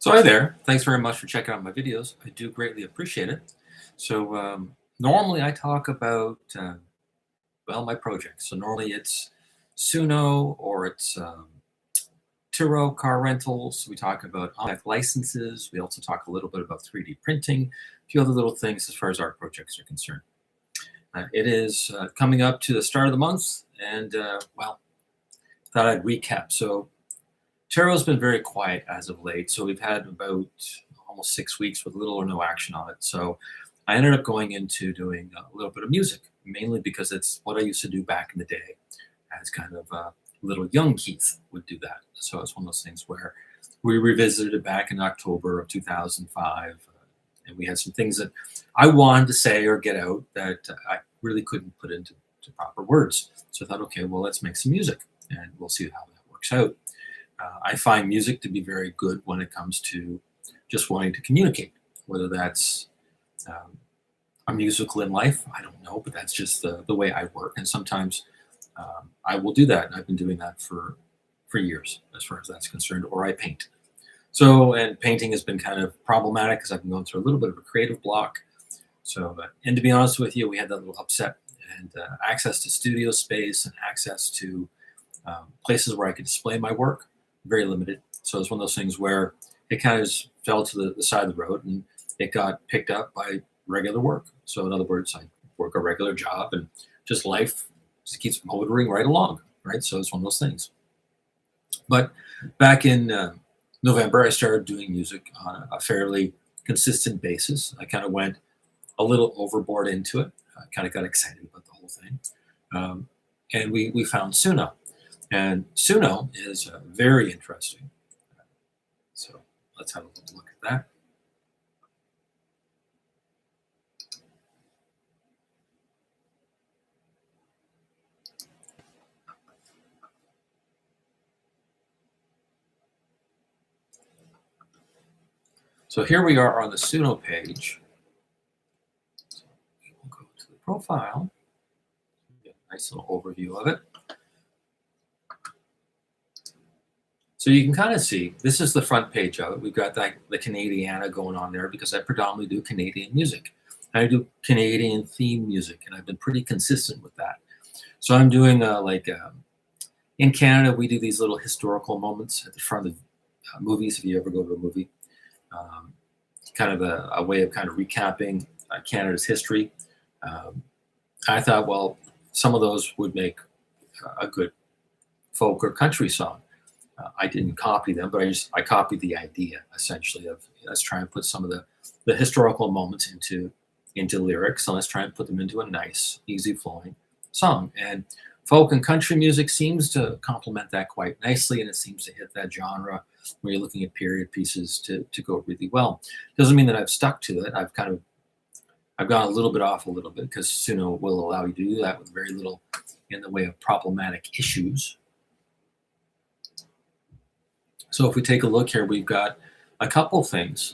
So hi there. Thanks very much for checking out my videos. I do greatly appreciate it. Normally I talk about, my projects. So normally it's Suno or it's Turo car rentals. We talk about automatic licenses. We also talk a little bit about 3D printing, a few other little things as far as our projects are concerned. It is coming up to the start of the month and, thought I'd recap. So Turo's been very quiet as of late, so we've had about almost 6 weeks with little or no action on it. So I ended up going into doing a little bit of music, mainly because it's what I used to do back in the day as kind of little young Keith would do that. So it's one of those things where we revisited it back in October of 2005, and we had some things that I wanted to say or get out that I really couldn't put into proper words. So I thought, okay, well, let's make some music, and we'll see how that works out. I find music to be very good when it comes to just wanting to communicate, whether that's a musical in life, I don't know, but that's just the way I work. And sometimes I will do that. And I've been doing that for years, as far as that's concerned, or I paint. And painting has been kind of problematic because I've been going through a little bit of a creative block. And to be honest with you, we had that little upset, and access to studio space and access to places where I could display my work, very limited. So it's one of those things where it kind of just fell to the side of the road, and it got picked up by regular work. So in other words, I work a regular job, and just life just keeps motoring right along, right? So it's one of those things. But back in November, I started doing music on a fairly consistent basis. I kind of went a little overboard into it. I kind of got excited about the whole thing. And we found Suno. And Suno is very interesting. So let's have a little look at that. So here we are on the Suno page. So we'll go to the profile. Get a nice little overview of it. So you can kind of see, this is the front page of it. We've got the Canadiana going on there because I predominantly do Canadian music. I do Canadian theme music, and I've been pretty consistent with that. So I'm doing in Canada, we do these little historical moments at the front of movies, if you ever go to a movie. Kind of a way of kind of recapping Canada's history. I thought, well, some of those would make a good folk or country song. I didn't copy them, but I copied the idea, essentially, of let's try and put some of the historical moments into lyrics, and let's try and put them into a nice, easy flowing song. And folk and country music seems to complement that quite nicely, and it seems to hit that genre where you're looking at period pieces to go really well. Doesn't mean that I've stuck to it. I've gone a little bit off a little bit, because Suno will allow you to do that with very little in the way of problematic issues. So if we take a look here, we've got a couple things.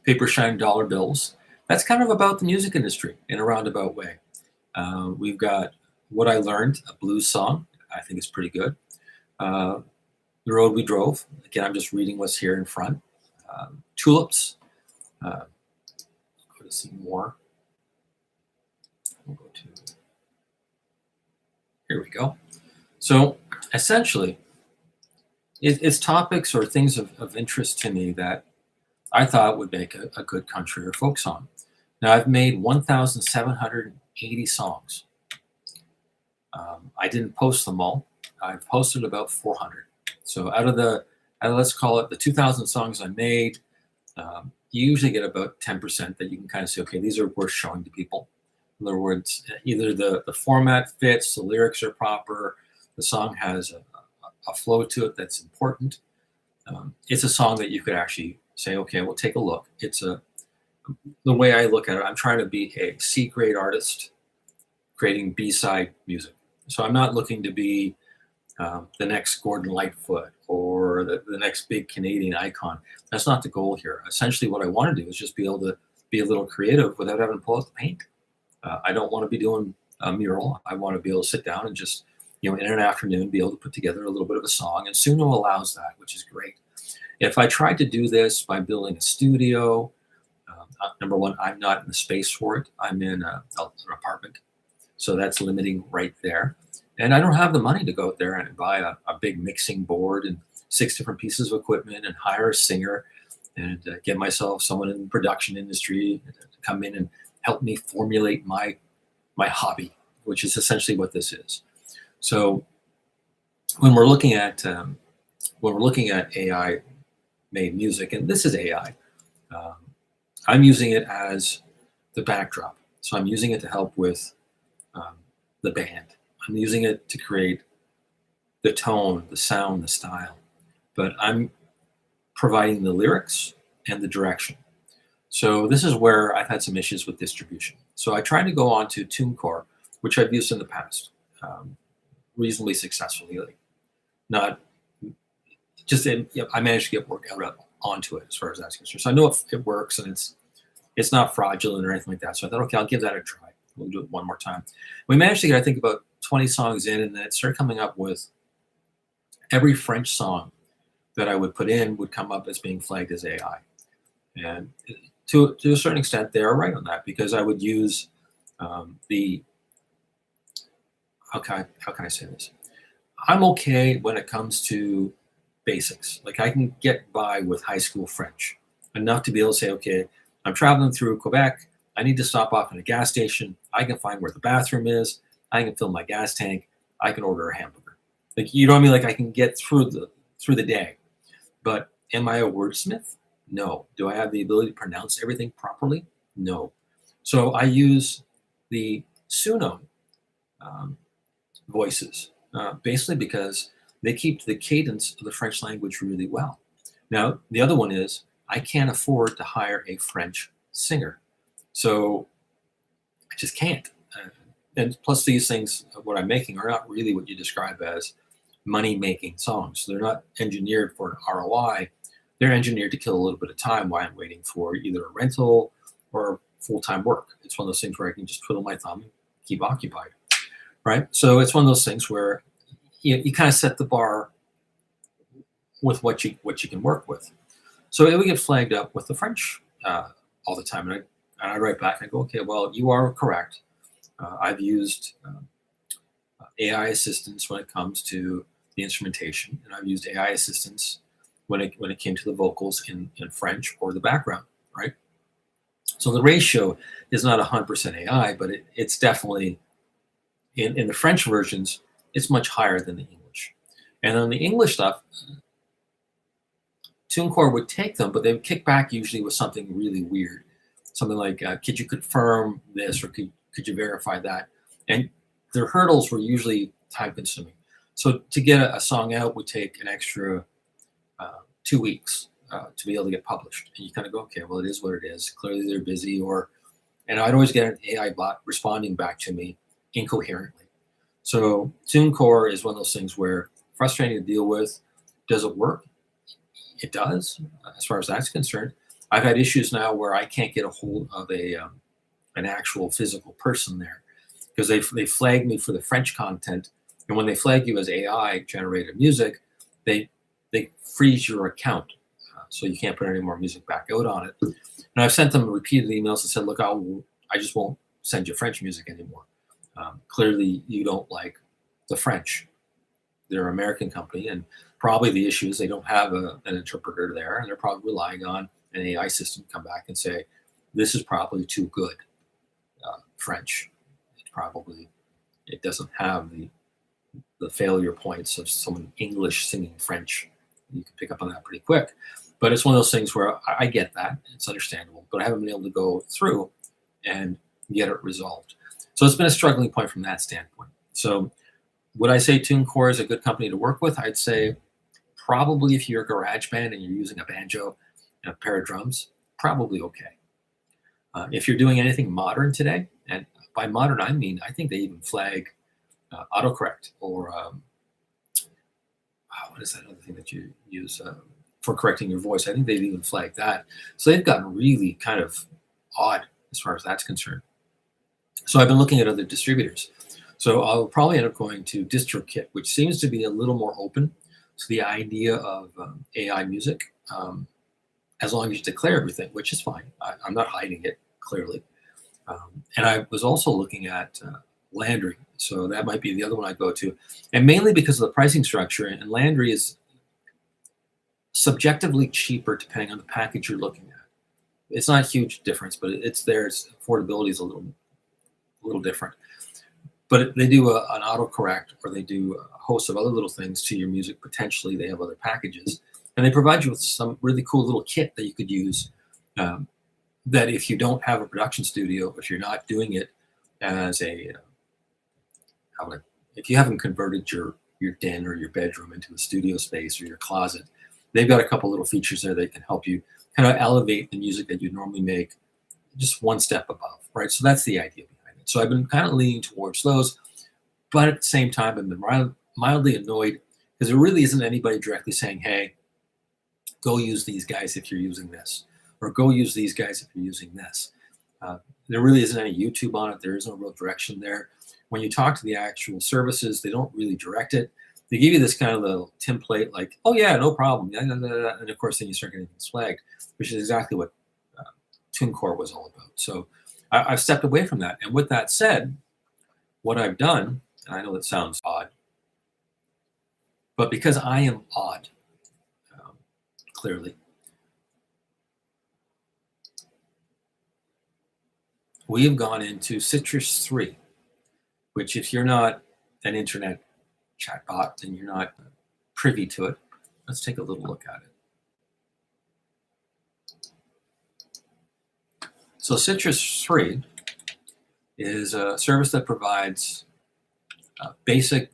Paper shine dollar bills. That's kind of about the music industry in a roundabout way. We've got What I Learned, a blues song. I think it's pretty good. The Road We Drove. Again, I'm just reading what's here in front. Tulips. Go to see more. We'll go to, here we go. So essentially, it's topics or things of interest to me that I thought would make a good country or folk song. Now, I've made 1,780 songs. I didn't post them all. I've posted about 400. So out of let's call it the 2,000 songs I made, you usually get about 10% that you can kind of say, okay, these are worth showing to people. In other words, either the format fits, the lyrics are proper, the song has a flow to it that's important. It's a song that you could actually say, okay, we'll take a look. The way I look at it, I'm trying to be a C-grade artist creating B-side music. So I'm not looking to be the next Gordon Lightfoot or the next big Canadian icon. That's not the goal here. Essentially, what I want to do is just be able to be a little creative without having to pull out the paint. I don't want to be doing a mural. I want to be able to sit down and just, in an afternoon, be able to put together a little bit of a song. And Suno allows that, which is great. If I tried to do this by building a studio, number one, I'm not in the space for it. I'm in an apartment. So that's limiting right there. And I don't have the money to go out there and buy a big mixing board and 6 different pieces of equipment and hire a singer and get myself someone in the production industry to come in and help me formulate my hobby, which is essentially what this is. So when we're looking at AI made music, and this is AI, I'm using it as the backdrop. So I'm using it to help with the band. I'm using it to create the tone, the sound, the style, but I'm providing the lyrics and the direction. So this is where I've had some issues with distribution. So I tried to go on to TuneCore, which I've used in the past, reasonably successfully. Like not just I managed to get work out onto it as far as that's concerned. So I know it works and it's not fraudulent or anything like that. So I thought, okay, I'll give that a try. We'll do it one more time. We managed to get, I think, about 20 songs in, and then it started coming up with every French song that I would put in would come up as being flagged as AI. And to a certain extent, they are right on that, because I would use how can I say this? I'm okay when it comes to basics. Like I can get by with high school French enough to be able to say, okay, I'm traveling through Quebec. I need to stop off at a gas station. I can find where the bathroom is. I can fill my gas tank. I can order a hamburger. Like, you know what I mean? Like I can get through the day. But am I a wordsmith? No. Do I have the ability to pronounce everything properly? No. So I use the Suno voices, basically because they keep the cadence of the French language really well. Now, the other one is I can't afford to hire a French singer. So I just can't. And plus these things, what I'm making, are not really what you describe as money-making songs. They're not engineered for an ROI. They're engineered to kill a little bit of time while I'm waiting for either a rental or full-time work. It's one of those things where I can just twiddle my thumb and keep occupied, right? So it's one of those things where you kind of set the bar with what you can work with. So it would get flagged up with the French all the time. And I write back and I go, okay, well, you are correct. I've used AI assistance when it comes to the instrumentation, and I've used AI assistance when it came to the vocals in French or the background, right? So the ratio is not 100% AI, but it's definitely, in the French versions, it's much higher than the English. And on the English stuff, TuneCore would take them, but they would kick back usually with something really weird. Something like, could you confirm this, or could you verify that? And their hurdles were usually time consuming. So to get a song out would take an extra 2 weeks to be able to get published. And you kind of go, okay, well, it is what it is. Clearly they're busy, and I'd always get an AI bot responding back to me incoherently. So TuneCore is one of those things where frustrating to deal with. Does it work? It does, as far as that's concerned. I've had issues now where I can't get a hold of an actual physical person there, because they flag me for the French content, and when they flag you as AI generated music, they freeze your account, so you can't put any more music back out on it. And I've sent them repeated emails and said, look, I just won't send you French music anymore. Clearly, you don't like the French. They're an American company, and probably the issue is they don't have an interpreter there, and they're probably relying on an AI system to come back and say, this is probably too good French. It doesn't have the failure points of someone English singing French. You can pick up on that pretty quick. But it's one of those things where I get that. It's understandable, but I haven't been able to go through and get it resolved. So it's been a struggling point from that standpoint. So would I say TuneCore is a good company to work with? I'd say probably if you're a garage band and you're using a banjo and a pair of drums, probably okay. If you're doing anything modern today, and by modern I mean, I think they even flag autocorrect, or what is that other thing that you use for correcting your voice? I think they've even flagged that. So they've gotten really kind of odd as far as that's concerned. So I've been looking at other distributors. So I'll probably end up going to DistroKit, which seems to be a little more open to the idea of AI music. um, as long as you declare everything, which is fine. I'm not hiding it clearly. And I was also looking at Landry, so that might be the other one I go to, and mainly because of the pricing structure. And Landry is subjectively cheaper depending on the package you're looking at. It's not a huge difference, but it's there. Its affordability is a little different. But they do an autocorrect, or they do a host of other little things to your music. Potentially, they have other packages, and they provide you with some really cool little kit that you could use. Um, that if you don't have a production studio, if you're not doing it as a, if you haven't converted your den or your bedroom into a studio space, or your closet, they've got a couple little features there that can help you kind of elevate the music that you normally make just one step above, right? So that's the idea behind it. So I've been kind of leaning towards those, but at the same time, I've been mildly annoyed because there really isn't anybody directly saying, hey, go use these guys if you're using this, or go use these guys if you're using this. There really isn't any YouTube on it. There is no real direction there. When you talk to the actual services, they don't really direct it. They give you this kind of little template like, oh yeah, no problem. And of course, then you start getting things flagged, which is exactly what TuneCore was all about. So I've stepped away from that. And with that said, what I've done, and I know it sounds odd, but because I am odd, clearly, we have gone into Citrus 3, which if you're not an internet chatbot, then you're not privy to it. Let's take a little look at it. So Citrus 3 is a service that provides a basic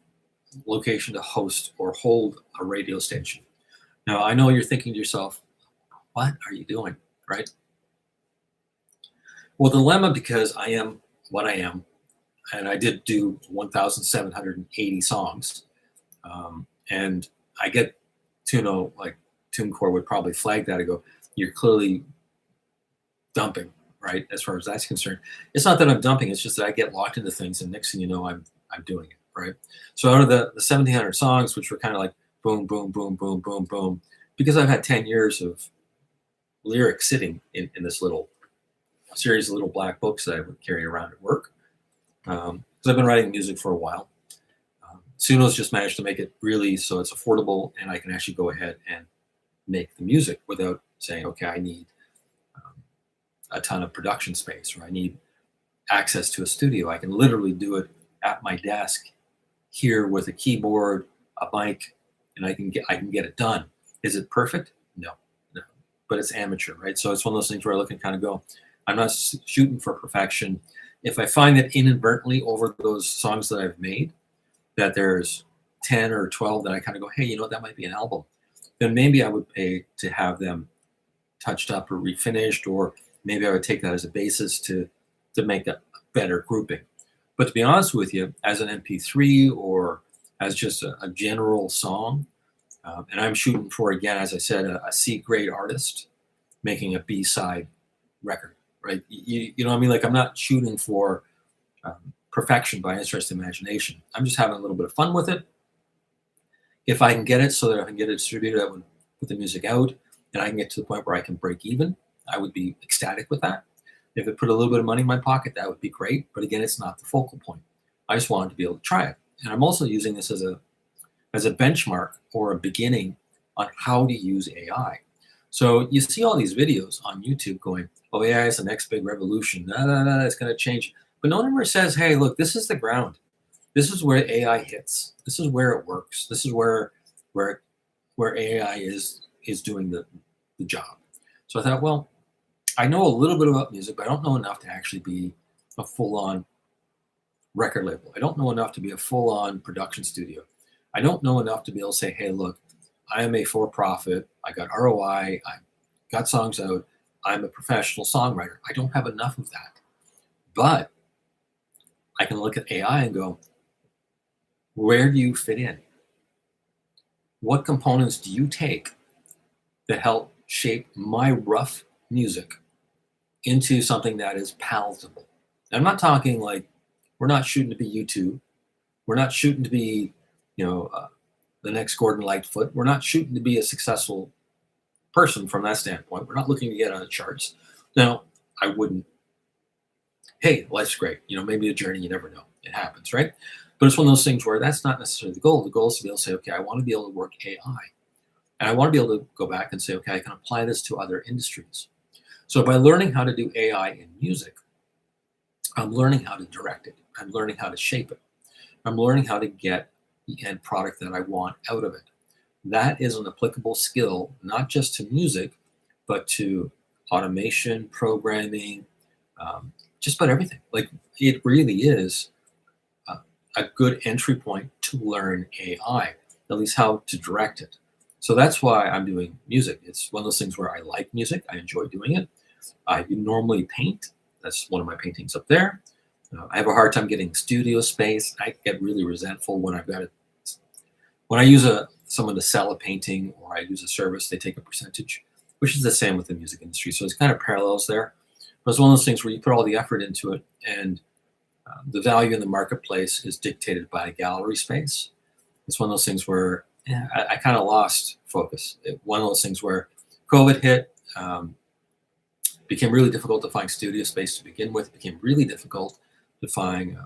location to host or hold a radio station. Now, I know you're thinking to yourself, what are you doing, right? Well, dilemma, because I am what I am, and I did do 1,780 songs, and I get like TuneCore would probably flag that and go, you're clearly dumping, right? As far as that's concerned, it's not that I'm dumping; it's just that I get locked into things, and next thing you know, I'm doing it, right? So out of the 1,700 songs, which were kind of like boom, boom, boom, boom, boom, boom, because I've had 10 years of lyrics sitting in this little series of little black books that I would carry around at work. Because I've been writing music for a while. Suno's just managed to make it really so it's affordable, and I can actually go ahead and make the music without saying, okay, I need a ton of production space, or I need access to a studio. I can literally do it at my desk here with a keyboard, a mic, and I can get it done. Is it perfect? No, but it's amateur, right? So it's one of those things where I look and kind of go, I'm not shooting for perfection. If I find that inadvertently over those songs that I've made, that there's 10 or 12 that I kind of go, hey, you know, that might be an album, then maybe I would pay to have them touched up or refinished, or maybe I would take that as a basis to make a better grouping. But to be honest with you, as an MP3 or as just a general song, and I'm shooting for, again, as I said, a C-grade artist making a B-side record, right? You know what I mean? Like, I'm not shooting for perfection by any stretch of the imagination. I'm just having a little bit of fun with it. If I can get it so that I can get it distributed, I would put the music out, and I can get to the point where I can break even, I would be ecstatic with that. If it put a little bit of money in my pocket, that would be great. But again, it's not the focal point. I just wanted to be able to try it. And I'm also using this as a benchmark or a beginning on how to use AI. So you see all these videos on YouTube going, oh, AI is the next big revolution. It's going to change. But no one ever says, hey, look, this is the ground. This is where AI hits. This is where it works. This is where AI is doing the job. So I thought, well, I know a little bit about music, but I don't know enough to actually be a full-on record label. I don't know enough to be a full-on production studio. I don't know enough to be able to say, hey, look, I am a for-profit. I got ROI. I got songs out. I'm a professional songwriter. I don't have enough of that. But I can look at AI and go, where do you fit in? What components do you take that help shape my rough music into something that is palatable? And I'm not talking like, we're not shooting to be YouTube. We're not shooting to be, the next Gordon Lightfoot. We're not shooting to be a successful person from that standpoint. We're not looking to get on the charts. Now, I wouldn't, hey, life's great. Maybe a journey, you never know. It happens, right? But it's one of those things where that's not necessarily the goal. The goal is to be able to say, okay, I want to be able to work AI. And I want to be able to go back and say, okay, I can apply this to other industries. So by learning how to do AI in music, I'm learning how to direct it. I'm learning how to shape it. I'm learning how to get the end product that I want out of it. That is an applicable skill, not just to music, but to automation, programming, just about everything. Like, it really is a good entry point to learn AI, at least how to direct it. So that's why I'm doing music. It's one of those things where I like music. I enjoy doing it. I normally paint. That's one of my paintings up there. I have a hard time getting studio space. I get really resentful when I've got it. When I use someone to sell a painting, or I use a service, they take a percentage, which is the same with the music industry. So it's kind of parallels there. But it's one of those things where you put all the effort into it, and the value in the marketplace is dictated by gallery space. It's one of those things where I kind of lost focus. One of those things where COVID hit, became really difficult to find studio space to begin with. It became really difficult to find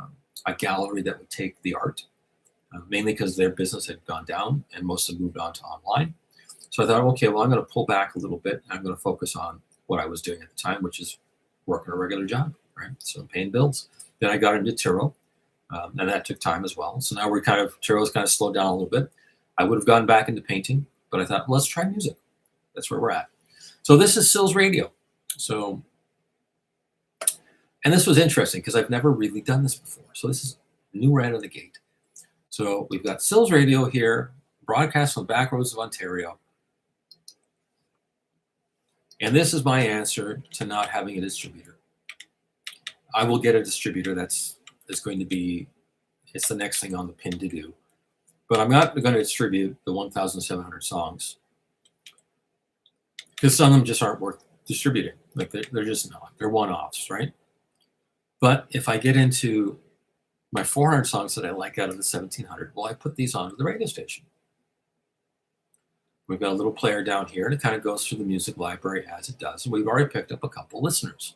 a gallery that would take the art, mainly because their business had gone down and most have moved on to online. So I thought, okay, well, I'm going to pull back a little bit. And I'm going to focus on what I was doing at the time, which is working a regular job, right? So I'm paying bills. Then I got into Turo, and that took time as well. So now Turo's kind of slowed down a little bit. I would have gone back into painting, but I thought, well, let's try music. That's where we're at. So this is Sills Radio. So, and this was interesting because I've never really done this before. So this is new right out of the gate. So we've got Sills Radio here, broadcast from the back roads of Ontario. And this is my answer to not having a distributor. I will get a distributor. That's going to be, it's the next thing on the pin to do. But I'm not going to distribute the 1,700 songs because some of them just aren't worth distributing. Like they're just not. They're one-offs, right? But if I get into my 400 songs that I like out of the 1,700, well, I put these onto the radio station. We've got a little player down here, and it kind of goes through the music library as it does. And we've already picked up a couple listeners.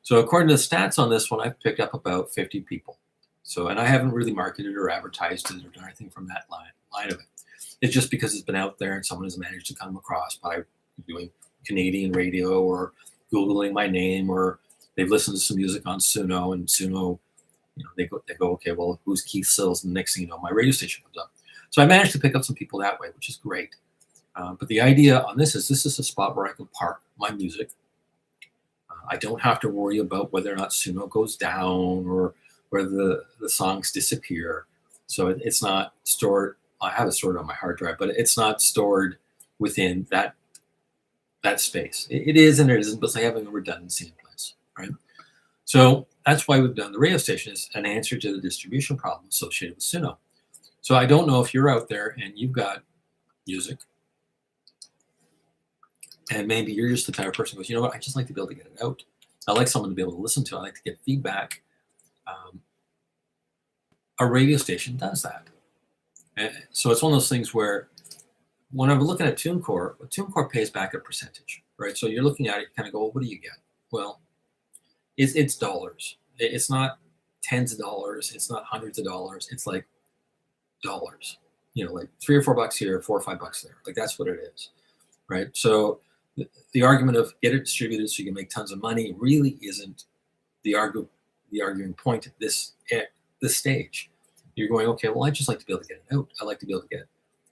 So according to the stats on this one, I've picked up about 50 people. So, and I haven't really marketed or advertised it or done anything from that line of it. It's just because it's been out there and someone has managed to come across by doing Canadian radio or Googling my name, or they've listened to some music on Suno, and Suno, they go, okay, well, who's Keith Sills? And the next thing you know, my radio station comes up. So I managed to pick up some people that way, which is great. But the idea on this is a spot where I can park my music. I don't have to worry about whether or not Suno goes down or whether the songs disappear. So it's not stored. I have it stored on my hard drive, but it's not stored within that space. It is and it isn't, but it's like having a redundancy in place, right? So that's why we've done the radio station, is an answer to the distribution problem associated with Suno. So I don't know if you're out there and you've got music, and maybe you're just the type of person who goes, you know what, I just like to be able to get it out. I like someone to be able to listen to. I like to get feedback. A radio station does that. And so it's one of those things where when I'm looking at TuneCore pays back a percentage, right? So you're looking at it, you kind of go, well, what do you get? Well, it's dollars. It's not tens of dollars. It's not hundreds of dollars. It's like dollars, like $3 or $4 here, $4 or $5 there. Like that's what it is, right? So the argument of get it distributed so you can make tons of money really isn't the arguing point at this stage. You're going, okay, well, I just like to be able to get it out. I like to be able to get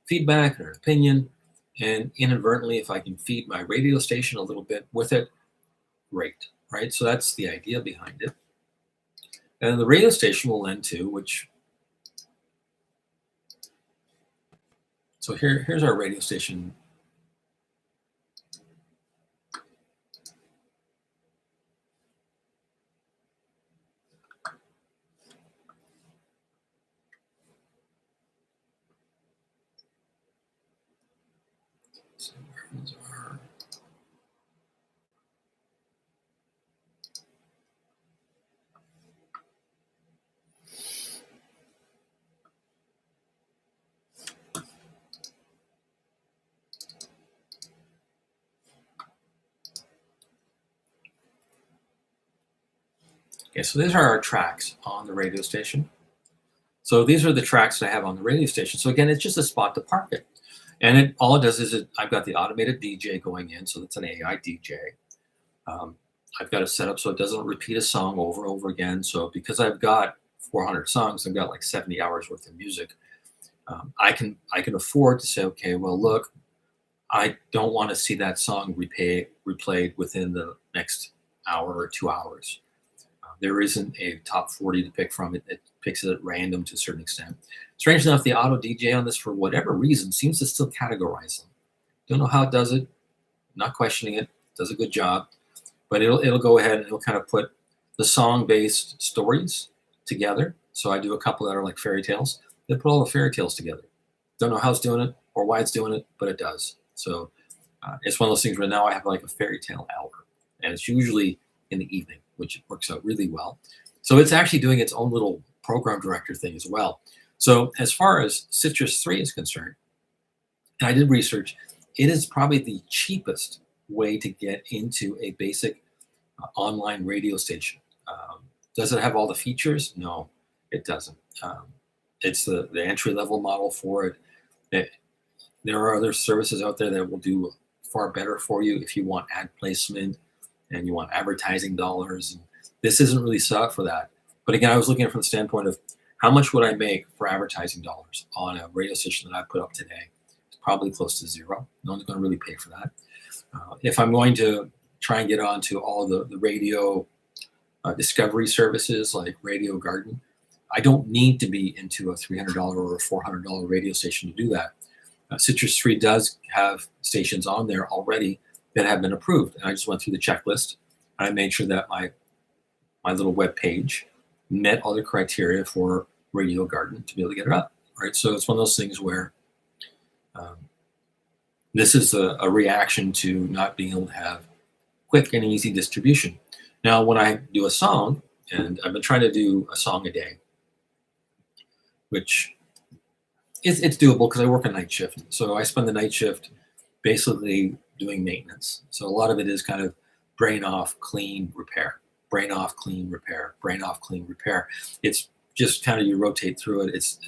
feedback or an opinion, and inadvertently, if I can feed my radio station a little bit with it, great, right? So that's the idea behind it. And the radio station will lend to, so here's our radio station. So where's our Okay, so these are our tracks on the radio station. So these are the tracks that I have on the radio station. So again, it's just a spot to park it. And all it does is I've got the automated DJ going in, so it's an AI DJ. Um, I've got it set up so it doesn't repeat a song over and over again. So because I've got 400 songs, I've got like 70 hours worth of music. I can afford to say, okay, well, look, I don't want to see that song replayed within the next hour or 2 hours. There isn't a top 40 to pick from. It picks it at random to a certain extent. Strange enough, the AutoDJ on this, for whatever reason, seems to still categorize them. Don't know how it does it. Not questioning it. Does a good job. But it'll go ahead and it'll kind of put the song-based stories together. So I do a couple that are like fairy tales. They put all the fairy tales together. Don't know how it's doing it or why it's doing it, but it does. So it's one of those things where now I have like a fairy tale hour, and it's usually in the evening, which works out really well. So it's actually doing its own little program director thing as well. So as far as Citrus 3 is concerned, and I did research, it is probably the cheapest way to get into a basic online radio station. Does it have all the features? No, it doesn't. It's the entry-level model for it. There are other services out there that will do far better for you if you want ad placement and you want advertising dollars. And this isn't really set up for that. But again, I was looking at it from the standpoint of how much would I make for advertising dollars on a radio station that I put up today? It's probably close to zero. No one's going to really pay for that. If I'm going to try and get onto all the radio discovery services like Radio Garden, I don't need to be into a $300 or a $400 radio station to do that. Citrus 3 does have stations on there already that have been approved. And I just went through the checklist. And I made sure that my little web page met all the criteria for Radio Garden to be able to get it up. Right. So it's one of those things where this is a reaction to not being able to have quick and easy distribution. Now, when I do a song, and I've been trying to do a song a day, which it's doable because I work a night shift. So I spend the night shift basically doing maintenance. So a lot of it is kind of brain off, clean, repair, brain off, clean, repair, brain off, clean, repair. It's just kind of you rotate through it. It's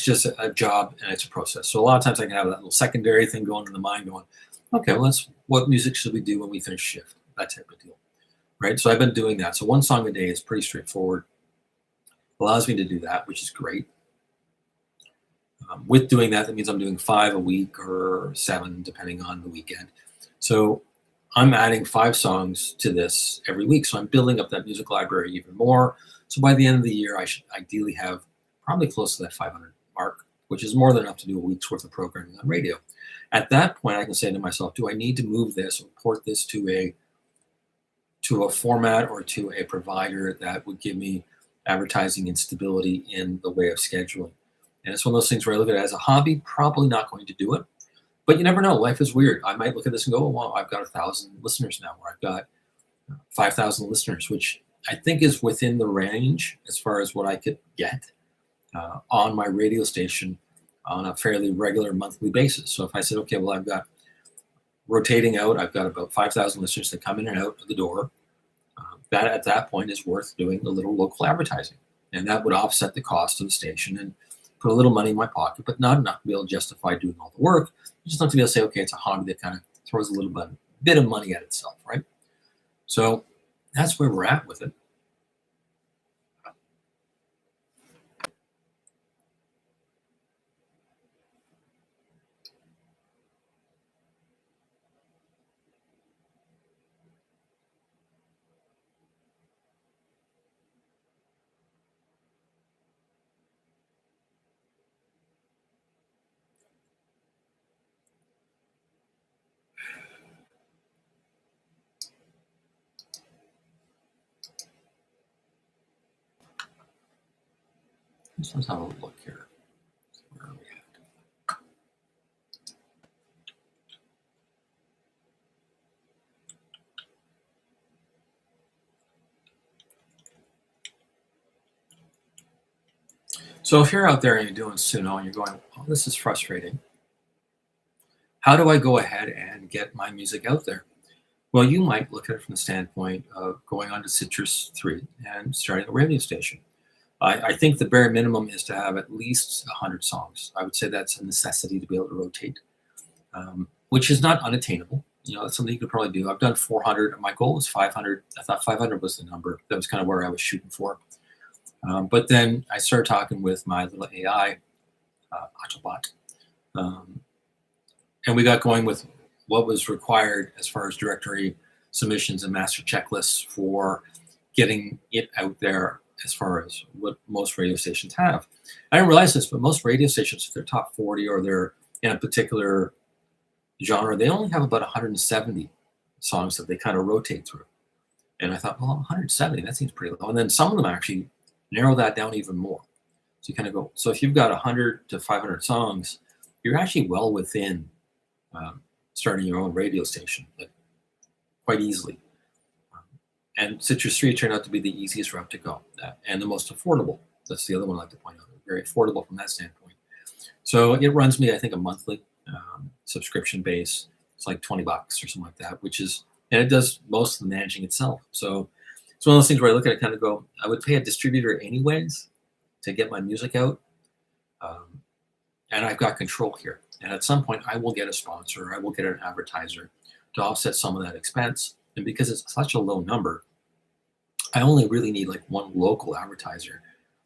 just a job and it's a process. So a lot of times I can have that little secondary thing going in the mind going, okay, well, what music should we do when we finish shift? That type of deal, right? So I've been doing that. So one song a day is pretty straightforward. Allows me to do that, which is great. With doing that, that means I'm doing 5 a week or 7, depending on the weekend. So I'm adding 5 songs to this every week. So I'm building up that music library even more. So by the end of the year, I should ideally have probably close to that 500 mark, which is more than enough to do a week's worth of programming on radio. At that point, I can say to myself, do I need to move this or port this to a format or to a provider that would give me advertising and stability in the way of scheduling? And it's one of those things where I look at it as a hobby, probably not going to do it. But you never know. Life is weird. I might look at this and go, oh, well, I've got 1,000 listeners now, or I've got 5,000 listeners, which I think is within the range as far as what I could get on my radio station on a fairly regular monthly basis. So if I said, okay, well, I've got rotating out, I've got about 5,000 listeners that come in and out of the door, that at that point is worth doing a little local advertising. And that would offset the cost of the station and put a little money in my pocket, but not enough to be able to justify doing all the work. Just enough to be able to say, okay, it's a hobby that kind of throws a little bit of money at itself, right? So that's where we're at with it. Let's have a look here. Where are we at? So if you're out there and you're doing Suno and you're going, oh, this is frustrating. How do I go ahead and get my music out there? Well, you might look at it from the standpoint of going on to Citrus 3 and starting a radio station. I think the bare minimum is to have at least 100 songs. I would say that's a necessity to be able to rotate, which is not unattainable. That's something you could probably do. I've done 400. My goal was 500. I thought 500 was the number. That was kind of where I was shooting for. But then I started talking with my little AI, Autobot, um, and we got going with what was required as far as directory submissions and master checklists for getting it out there as far as what most radio stations have. I didn't realize this, but most radio stations, if they're top 40 or they're in a particular genre, they only have about 170 songs that they kind of rotate through. And I thought, well, 170, that seems pretty low. And then some of them actually narrow that down even more. So you kind of go, so if you've got 100 to 500 songs, you're actually well within starting your own radio station, like, quite easily. And Citrus 3 turned out to be the easiest route to go and the most affordable. That's the other one I'd like to point out. Very affordable from that standpoint. So it runs me, I think, a monthly subscription base. It's like $20 or something like that, and it does most of the managing itself. So it's one of those things where I look at it kind of go, I would pay a distributor anyways to get my music out. And I've got control here. And at some point I will get a sponsor, I will get an advertiser to offset some of that expense. And because it's such a low number, I only really need like one local advertiser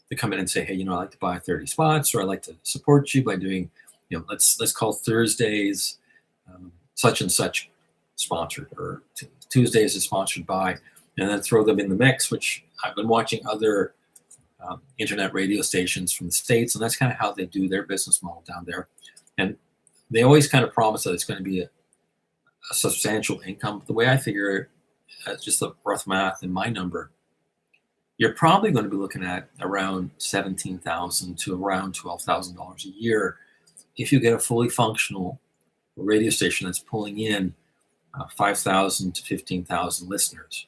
to come in and say, hey, I'd like to buy 30 spots, or I'd like to support you by doing, let's call Thursdays such and such sponsored, or Tuesdays is sponsored by, and then throw them in the mix, which I've been watching other internet radio stations from the States, and that's kind of how they do their business model down there. And they always kind of promise that it's going to be a substantial income. The way I figure it, just the rough math and my number, you're probably going to be looking at around $17,000 to around $12,000 a year if you get a fully functional radio station that's pulling in 5,000 to 15,000 listeners.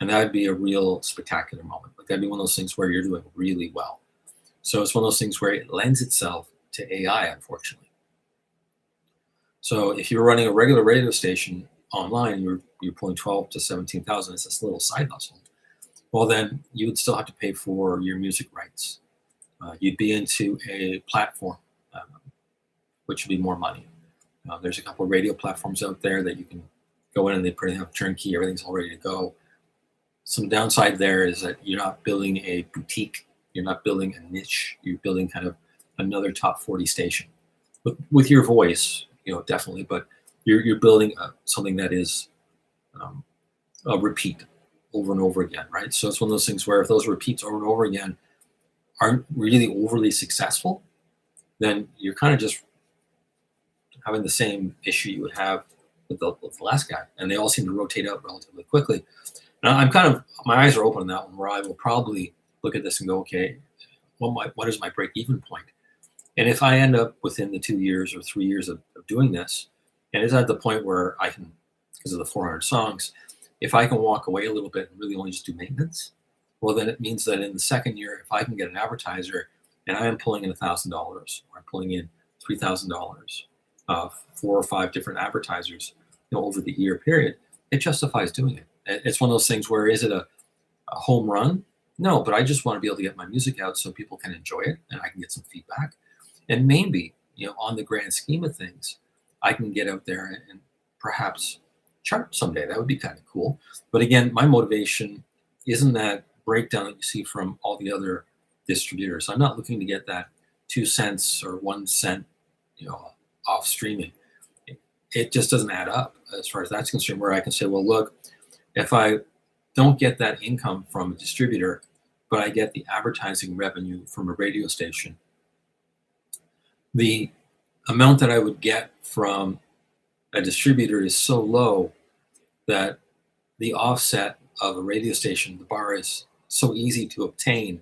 And that would be a real spectacular moment. Like, that'd be one of those things where you're doing really well. So it's one of those things where it lends itself to AI, unfortunately. So if you're running a regular radio station online, you're pulling 12 to 17,000. It's this little side hustle. Well, then you would still have to pay for your music rights. You'd be into a platform, which would be more money. There's a couple of radio platforms out there that you can go in and they pretty have turnkey. Everything's all ready to go. Some downside there is that you're not building a boutique. You're not building a niche. You're building kind of another top 40 station with your voice, definitely. But you're building something that is a repeat over and over again, right? So it's one of those things where if those repeats over and over again aren't really overly successful, then you're kind of just having the same issue you would have with the last guy, and they all seem to rotate out relatively quickly. Now my eyes are open on that one, where I will probably look at this and go, okay, what is my break-even point? And if I end up within the 2 years or 3 years of doing this, and it's at the point where I can, because of the 400 songs, if I can walk away a little bit and really only just do maintenance, well, then it means that in the second year, if I can get an advertiser and I am pulling in $1,000 or I'm pulling in $3,000, 4 or 5 different advertisers, over the year period, it justifies doing it. It's one of those things where, is it a home run? No, but I just want to be able to get my music out so people can enjoy it and I can get some feedback. And maybe, on the grand scheme of things, I can get out there and perhaps chart someday. That would be kind of cool. But again, my motivation isn't that breakdown that you see from all the other distributors. I'm not looking to get that 2 cents or 1 cent, off streaming. It just doesn't add up as far as that's concerned, where I can say, well, look, if I don't get that income from a distributor, but I get the advertising revenue from a radio station, the amount that I would get from a distributor is so low that the offset of a radio station, the bar is so easy to obtain,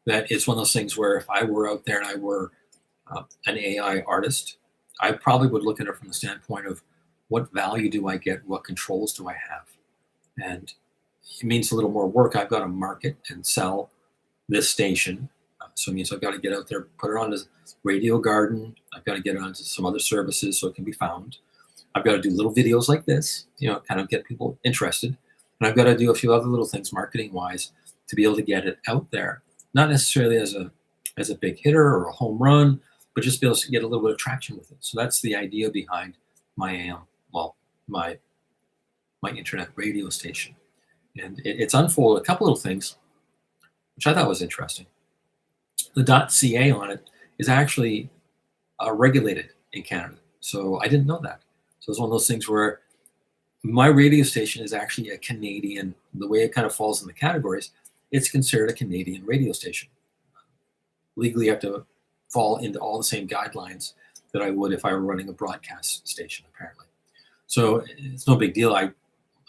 that it's one of those things where if I were out there and I were an AI artist, I probably would look at it from the standpoint of what value do I get? What controls do I have? And it means a little more work. I've got to market and sell this station. So it means I've got to get out there, put it on the Radio Garden. I've got to get it onto some other services so it can be found. I've got to do little videos like this, kind of get people interested. And I've got to do a few other little things marketing wise to be able to get it out there, not necessarily as a big hitter or a home run, but just be able to get a little bit of traction with it. So that's the idea behind my my internet radio station. And it's unfolded a couple little things, which I thought was interesting. The .ca on it is actually regulated in Canada. So I didn't know that. So it's one of those things where my radio station is actually a Canadian, the way it kind of falls in the categories, it's considered a Canadian radio station. Legally, you have to fall into all the same guidelines that I would if I were running a broadcast station, apparently. So it's no big deal. My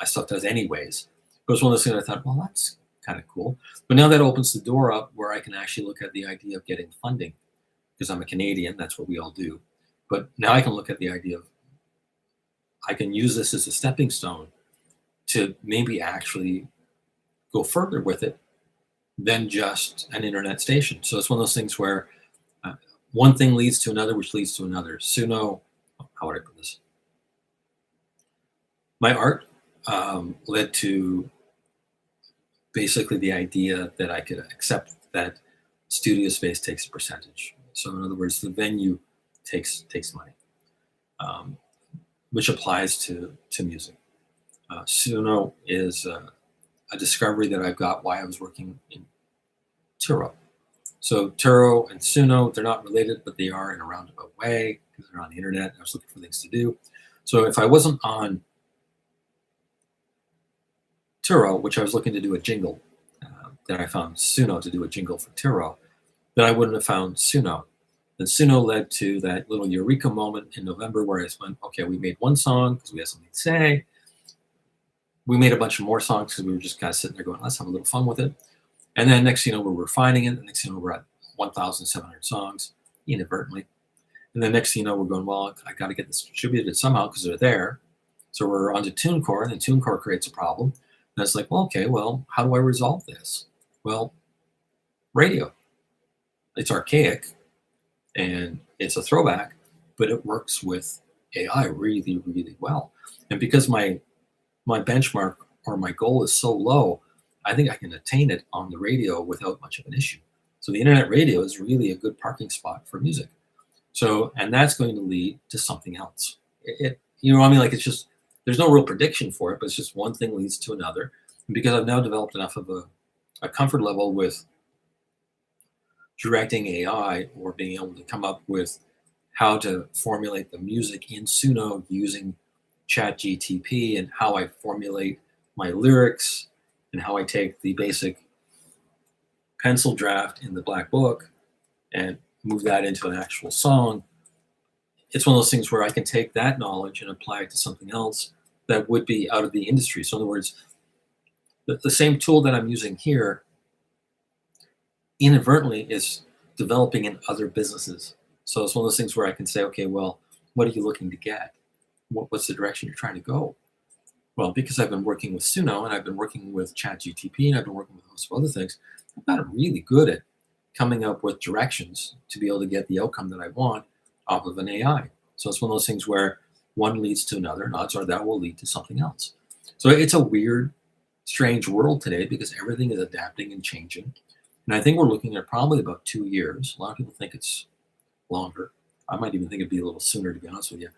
stuff does anyways. But it's one of those things I thought, well, that's kind of cool. But now that opens the door up where I can actually look at the idea of getting funding, because I'm a Canadian, that's what we all do. But now I can look at the idea of, I can use this as a stepping stone to maybe actually go further with it than just an internet station. So it's one of those things where one thing leads to another, which leads to another. Suno, how would I put this? My art led to basically the idea that I could accept that studio space takes a percentage. So in other words, the venue takes money, which applies to music. Suno is a discovery that I've got while I was working in Turo. So Turo and Suno, they're not related, but they are in a roundabout way because they're on the internet. I was looking for things to do. So if I wasn't on Turo, which I was looking to do a jingle, then I found Suno to do a jingle for Turo, then I wouldn't have found Suno. Then Suno led to that little eureka moment in November where I went, okay, we made one song because we had something to say. We made a bunch of more songs because we were just kind of sitting there going, let's have a little fun with it. And then next thing you know, we're refining it. The next thing you know, we're at 1,700 songs inadvertently. And then next thing you know, we're going, well, I got to get this distributed somehow because they're there. So we're onto TuneCore, and then TuneCore creates a problem. And it's like, well, okay, well, how do I resolve this? Well, radio. It's archaic and it's a throwback, but it works with AI really, really well. And because my benchmark or my goal is so low, I think I can attain it on the radio without much of an issue. So the internet radio is really a good parking spot for music. So, and that's going to lead to something else. You know what I mean? Like it's just, there's no real prediction for it, but it's just one thing leads to another. And because I've now developed enough of a comfort level with directing AI or being able to come up with how to formulate the music in Suno using ChatGTP and how I formulate my lyrics and how I take the basic pencil draft in the black book and move that into an actual song. It's one of those things where I can take that knowledge and apply it to something else that would be out of the industry. So in other words, the same tool that I'm using here inadvertently is developing in other businesses. So it's one of those things where I can say, okay, well, what are you looking to get? What's the direction you're trying to go? Well, because I've been working with Suno and I've been working with ChatGTP and I've been working with a host of other things, I've gotten really good at coming up with directions to be able to get the outcome that I want off of an AI. So it's one of those things where one leads to another, and odds are that will lead to something else. So it's a weird, strange world today because everything is adapting and changing. And I think we're looking at probably about 2 years. A lot of people think it's longer. I might even think it'd be a little sooner, to be honest with you.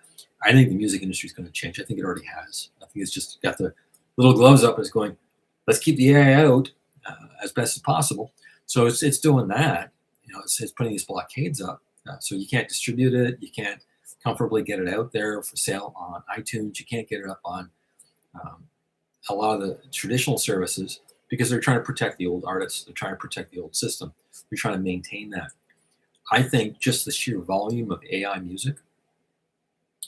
I think the music industry is going to change. I think it already has. I think it's just got the little gloves up and it's going, let's keep the AI out as best as possible. So it's doing that. It's putting these blockades up. So you can't distribute it. You can't comfortably get it out there for sale on iTunes. You can't get it up on a lot of the traditional services because they're trying to protect the old artists. They're trying to protect the old system. They're trying to maintain that. I think just the sheer volume of AI music,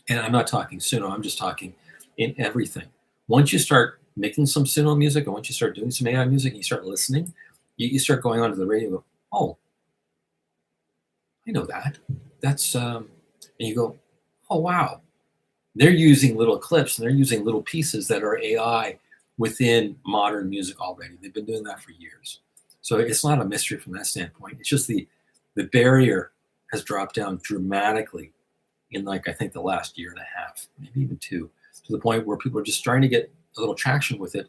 and I'm not talking Suno, I'm just talking in everything. Once you start making some Suno music, and once you start doing some AI music, and you start listening, you start going onto the radio and go, oh, I know that. That's, and you go, oh, wow. They're using little clips, and they're using little pieces that are AI within modern music already. They've been doing that for years. So it's not a mystery from that standpoint. It's just the barrier has dropped down dramatically in like I think the last year and a half, maybe even two, to the point where people are just starting to get a little traction with it.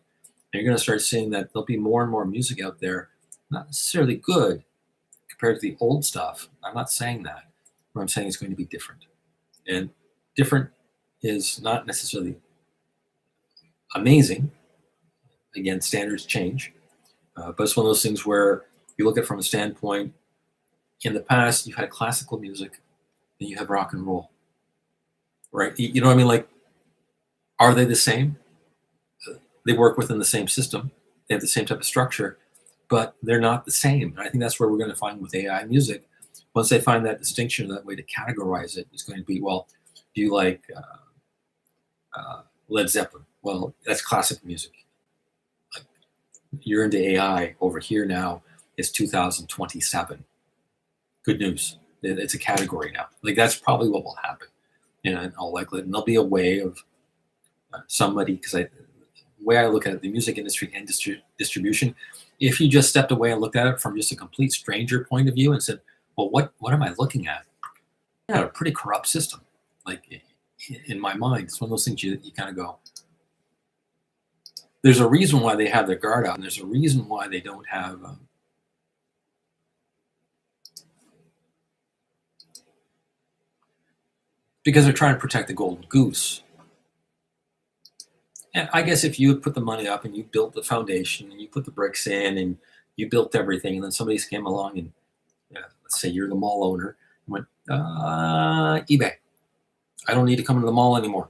And you're going to start seeing that there'll be more and more music out there, not necessarily good compared to the old stuff. I'm not saying that. What I'm saying is going to be different. And different is not necessarily amazing. Again, standards change. But it's one of those things where you look at it from a standpoint, in the past, you had classical music and you have rock and roll, right? You know what I mean? Like, are they the same? They work within the same system. They have the same type of structure, but they're not the same. And I think that's where we're going to find with AI music. Once they find that distinction, that way to categorize it is going to be, well, do you like Led Zeppelin? Well, that's classic music. Like, you're into AI over here now. It's 2027. Good news. It's a category now. Like, that's probably what will happen. In all likelihood. And there'll be a way of somebody, because the way I look at it, the music industry and distribution, if you just stepped away and looked at it from just a complete stranger point of view and said, well, what am I looking at? Yeah, a pretty corrupt system. Like, in my mind, it's one of those things you kind of go, there's a reason why they have their guard out, and there's a reason why they don't have because they're trying to protect the golden goose. And I guess if you had put the money up and you built the foundation and you put the bricks in and you built everything, and then somebody came along and let's say you're the mall owner and went, eBay, I don't need to come into the mall anymore.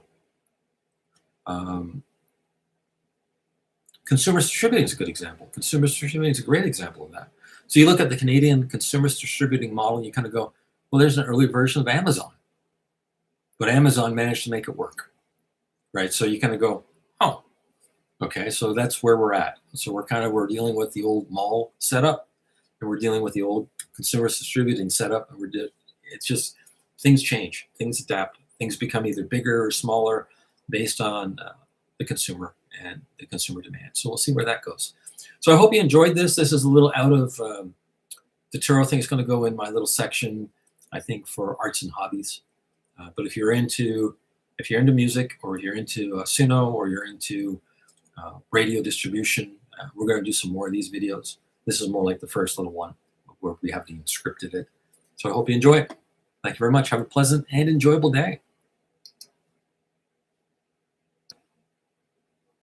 Consumers distributing is a good example. Consumers distributing is a great example of that. So you look at the Canadian consumers distributing model and you kind of go, well, there's an early version of Amazon, but Amazon managed to make it work, right? So you kind of go, oh, okay, so that's where we're at. So we're dealing with the old mall setup, and we're dealing with the old consumers distributing setup, and it's just things change, things adapt, things become either bigger or smaller based on the consumer and the consumer demand. So we'll see where that goes. So I hope you enjoyed this. This is a little out of the Turo thing. It's going to go in my little section, I think, for arts and hobbies. But if you're into music, or you're into Suno, or you're into radio distribution, we're going to do some more of these videos. This is more like the first little one where we haven't even scripted it. So I hope you enjoy it. Thank you very much. Have a pleasant and enjoyable day.